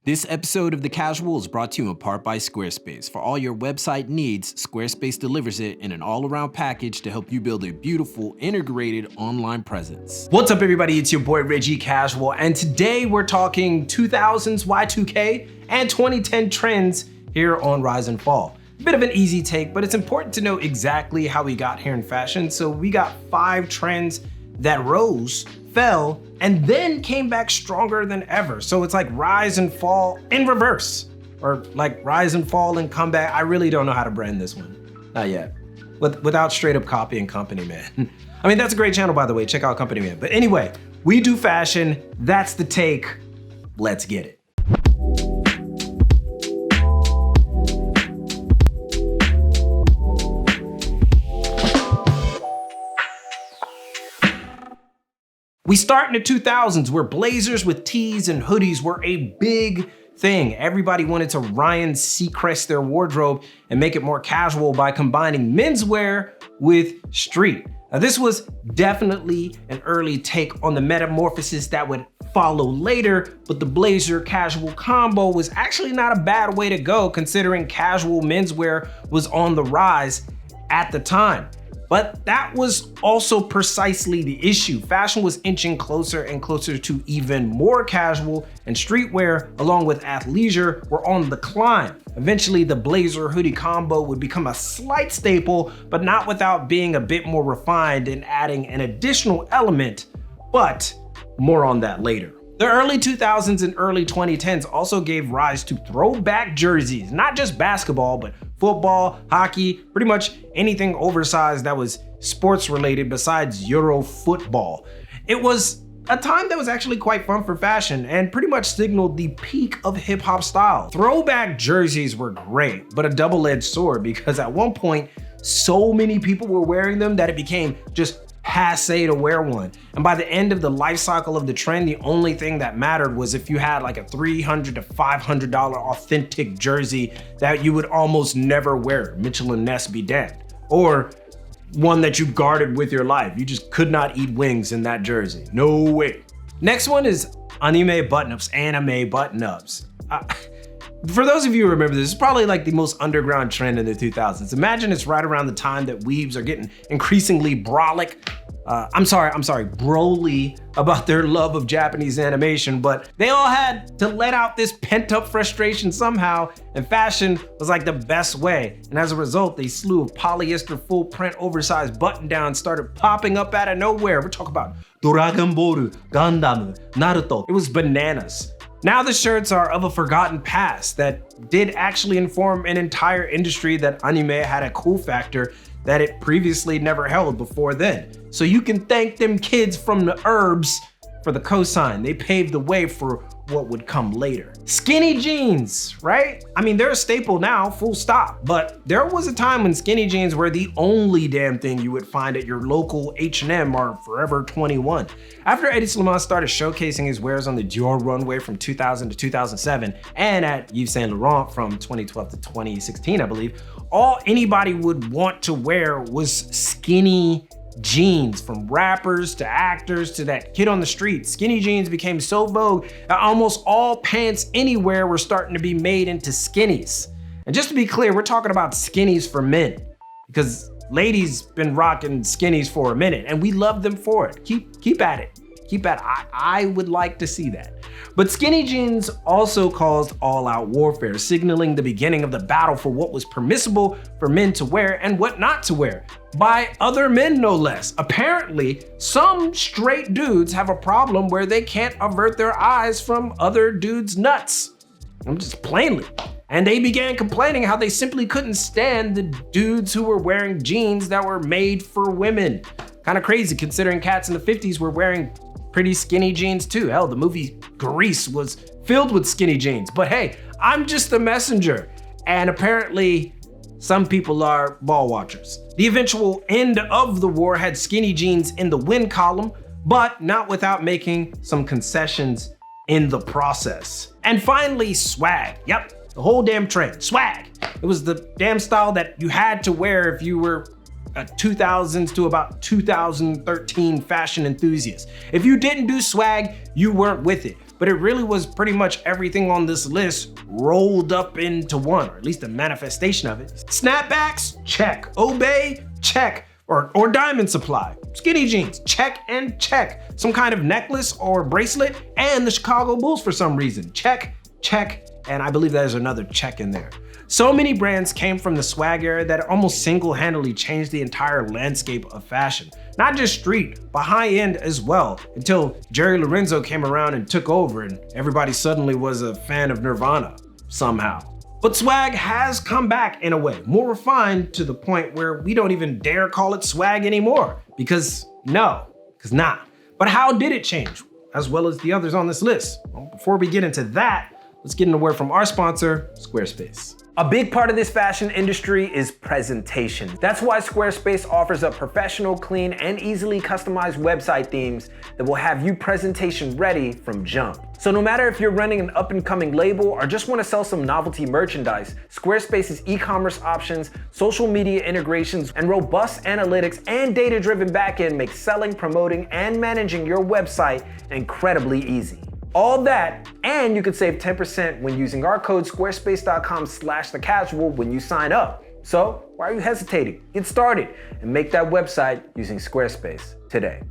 This episode of The Casual is brought to you in part by Squarespace. For all your website needs, Squarespace delivers it in an all-around package to help you build a beautiful, integrated online presence. What's up, everybody? It's your boy Reggie Casual, and today we're talking 2000s Y2K and 2010 trends here on Rise and Fall. A bit of an easy take, but it's important to know exactly how we got here in fashion. So we got 5 trends that rose, fell, and then came back stronger than ever. So it's like rise and fall in reverse, or like rise and fall and come back. I really don't know how to brand this one, not yet, without straight up copying Company Man. I mean, that's a great channel, by the way, check out Company Man. But anyway, we do fashion, that's the take, let's get it. We start in the 2000s where blazers with tees and hoodies were a big thing. Everybody wanted to Ryan Seacrest their wardrobe and make it more casual by combining menswear with street. Now, this was definitely an early take on the metamorphosis that would follow later, but the blazer casual combo was actually not a bad way to go considering casual menswear was on the rise at the time. But that was also precisely the issue. Fashion was inching closer and closer to even more casual, and streetwear, along with athleisure, were on the climb. Eventually, the blazer hoodie combo would become a slight staple, but not without being a bit more refined and adding an additional element, but more on that later. The early 2000s and early 2010s also gave rise to throwback jerseys, not just basketball, but football, hockey, pretty much anything oversized that was sports related besides Euro football. It was a time that was actually quite fun for fashion and pretty much signaled the peak of hip hop style. Throwback jerseys were great, but a double-edged sword because at one point, so many people were wearing them that it became just passe to wear one. And by the end of the life cycle of the trend, the only thing that mattered was if you had like a $300 to $500 authentic jersey that you would almost never wear, Mitchell and Ness be damned, or one that you guarded with your life. You just could not eat wings in that jersey. No way. Next one is anime button-ups, anime button-ups. For those of you who remember this, it's probably like the most underground trend in the 2000s. Imagine it's right around the time that weebs are getting increasingly broly about their love of Japanese animation, but they all had to let out this pent-up frustration somehow, and fashion was like the best way. And as a result, a slew of polyester full print oversized button-downs started popping up out of nowhere. We're talking about Dragon Ball, Gundam, Naruto. It was bananas. Now the shirts are of a forgotten past that did actually inform an entire industry that anime had a cool factor that it previously never held before then. So you can thank them kids from the herbs for the cosign. They paved the way for what would come later. Skinny jeans, right? I mean, they're a staple now, full stop. But there was a time when skinny jeans were the only damn thing you would find at your local H&M or Forever 21. After Eddie Slimane started showcasing his wares on the Dior runway from 2000 to 2007, and at Yves Saint Laurent from 2012 to 2016, I believe, all anybody would want to wear was skinny jeans. From rappers to actors to that kid on the street, skinny jeans became so vogue that almost all pants anywhere were starting to be made into skinnies. And just to be clear, we're talking about skinnies for men, because ladies been rocking skinnies for a minute and we love them for it. Keep at it. I would like to see that. But skinny jeans also caused all-out warfare, signaling the beginning of the battle for what was permissible for men to wear and what not to wear, by other men no less. Apparently, some straight dudes have a problem where they can't avert their eyes from other dudes' nuts. I'm just plainly. And they began complaining how they simply couldn't stand the dudes who were wearing jeans that were made for women. Kind of crazy considering cats in the 50s were wearing pretty skinny jeans too. Hell, the movie Grease was filled with skinny jeans. But hey, I'm just the messenger. And apparently some people are ball watchers. The eventual end of the war had skinny jeans in the win column, but not without making some concessions in the process. And finally, swag. Yep, the whole damn trend, swag. It was the damn style that you had to wear if you were a 2000s to about 2013 fashion enthusiast. If you didn't do swag, you weren't with it. but it really was pretty much everything on this list rolled up into one, or at least a manifestation of it. Snapbacks, check. Obey, check. Or diamond supply. Skinny jeans, check and check. Some kind of necklace or bracelet, and the Chicago Bulls for some reason. Check, check, and I believe there's another check in there. So many brands came from the swag era that it almost single-handedly changed the entire landscape of fashion. Not just street, but high-end as well, until Jerry Lorenzo came around and took over and everybody suddenly was a fan of Nirvana, somehow. But swag has come back in a way, more refined to the point where we don't even dare call it swag anymore. Because nah. But how did it change, as well as the others on this list? Well, before we get into that, let's get into a word from our sponsor, Squarespace. A big part of this fashion industry is presentation. That's why Squarespace offers up professional, clean, and easily customized website themes that will have you presentation ready from jump. So no matter if you're running an up-and-coming label or just want to sell some novelty merchandise, Squarespace's e-commerce options, social media integrations, and robust analytics and data-driven backend make selling, promoting, and managing your website incredibly easy. All that, and you can save 10% when using our code squarespace.com/thecasual when you sign up. So why are you hesitating? Get started and make that website using Squarespace today.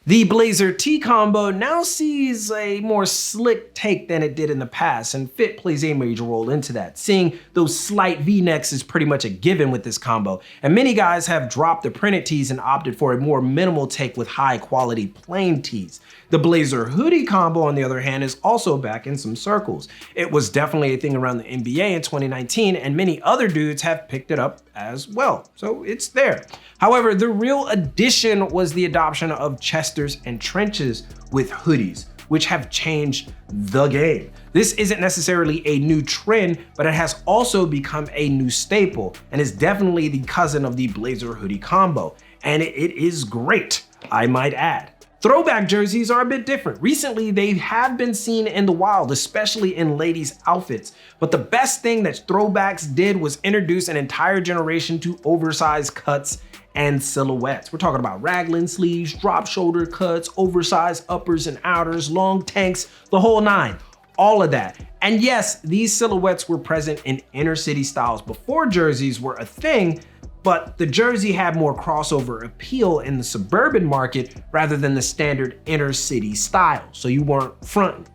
The blazer tee combo now sees a more slick take than it did in the past, and fit plays a major role into that. Seeing those slight V-necks is pretty much a given with this combo, and many guys have dropped the printed tees and opted for a more minimal take with high quality plain tees. The blazer hoodie combo, on the other hand, is also back in some circles. It was definitely a thing around the NBA in 2019, and many other dudes have picked it up as well, so it's there. However, the real addition was the adoption of chesters and trenches with hoodies, which have changed the game. This isn't necessarily a new trend, but it has also become a new staple, and is definitely the cousin of the blazer hoodie combo. And it is great, I might add. Throwback jerseys are a bit different. Recently, they have been seen in the wild, especially in ladies' outfits. But the best thing that throwbacks did was introduce an entire generation to oversized cuts and silhouettes. We're talking about raglan sleeves, drop shoulder cuts, oversized uppers and outers, long tanks, the whole nine, all of that. And yes, these silhouettes were present in inner city styles before jerseys were a thing, but the jersey had more crossover appeal in the suburban market rather than the standard inner city style. So you weren't fronting,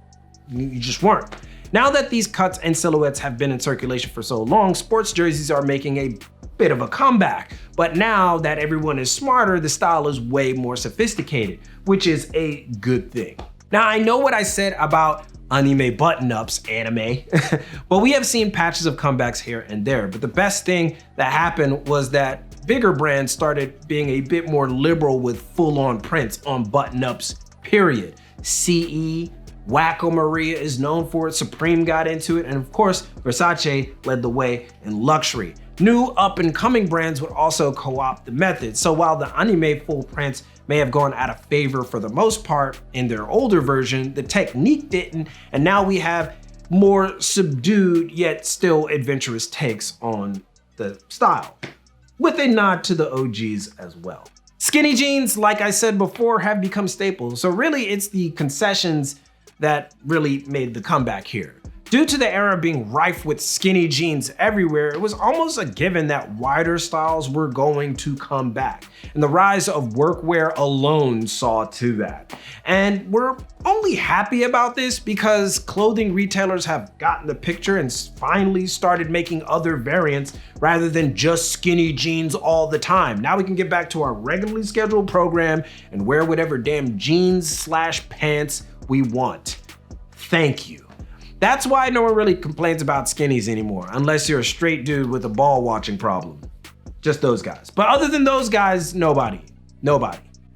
you just weren't. Now that these cuts and silhouettes have been in circulation for so long, sports jerseys are making a bit of a comeback. But now that everyone is smarter, the style is way more sophisticated, which is a good thing. Now, I know what I said about anime button-ups, anime, but we have seen patches of comebacks here and there. But the best thing that happened was that bigger brands started being a bit more liberal with full-on prints on button-ups, period. CE, Wacko Maria is known for it, Supreme got into it, and of course, Versace led the way in luxury. New up-and-coming brands would also co-opt the method. So while the anime full prints may have gone out of favor for the most part in their older version, the technique didn't, and now we have more subdued yet still adventurous takes on the style, with a nod to the OGs as well. Skinny jeans, like I said before, have become staples, so really it's the concessions that really made the comeback here. Due to the era being rife with skinny jeans everywhere, it was almost a given that wider styles were going to come back. And the rise of workwear alone saw to that. And we're only happy about this because clothing retailers have gotten the picture and finally started making other variants rather than just skinny jeans all the time. Now we can get back to our regularly scheduled program and wear whatever damn jeans/pants we want. Thank you. That's why no one really complains about skinnies anymore, unless you're a straight dude with a ball watching problem. Just those guys. But other than those guys, nobody.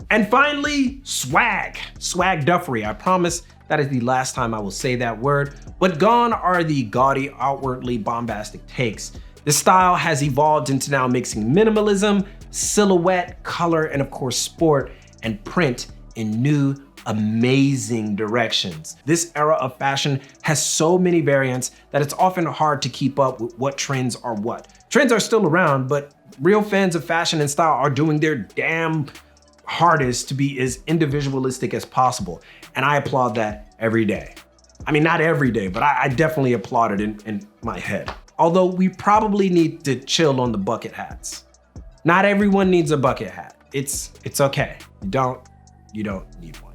And finally, swag. Swagduffery. I promise that is the last time I will say that word, but gone are the gaudy, outwardly bombastic takes. The style has evolved into now mixing minimalism, silhouette, color, and of course sport and print in new, amazing directions. This era of fashion has so many variants that it's often hard to keep up with what trends are what. Trends are still around, but real fans of fashion and style are doing their damn hardest to be as individualistic as possible, and I applaud that every day. I mean, not every day, but I definitely applaud it in my head. Although we probably need to chill on the bucket hats. Not everyone needs a bucket hat. It's okay. You don't need one.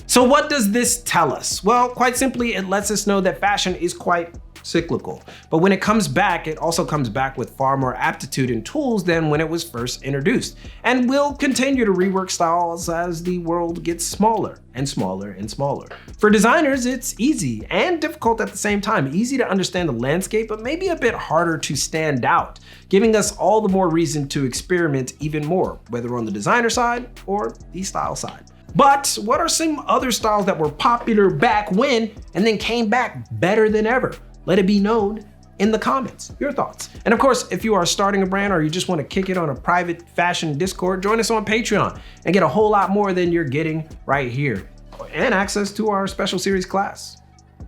So what does this tell us? Well, quite simply, it lets us know that fashion is quite cyclical. But when it comes back, it also comes back with far more aptitude and tools than when it was first introduced. And we'll continue to rework styles as the world gets smaller and smaller and smaller. For designers, it's easy and difficult at the same time. Easy to understand the landscape, but maybe a bit harder to stand out, giving us all the more reason to experiment even more, whether on the designer side or the style side. But what are some other styles that were popular back when and then came back better than ever? Let it be known in the comments, your thoughts. And of course, if you are starting a brand or you just want to kick it on a private fashion Discord, join us on Patreon and get a whole lot more than you're getting right here. And access to our special series class.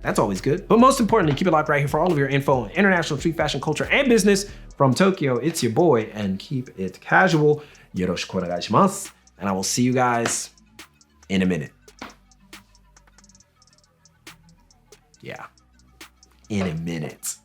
That's always good. But most importantly, keep it locked right here for all of your info on international street fashion culture and business from Tokyo. It's your boy, and keep it casual. Yoroshiku onegaishimasu. And I will see you guys in a minute. Yeah. In a minute.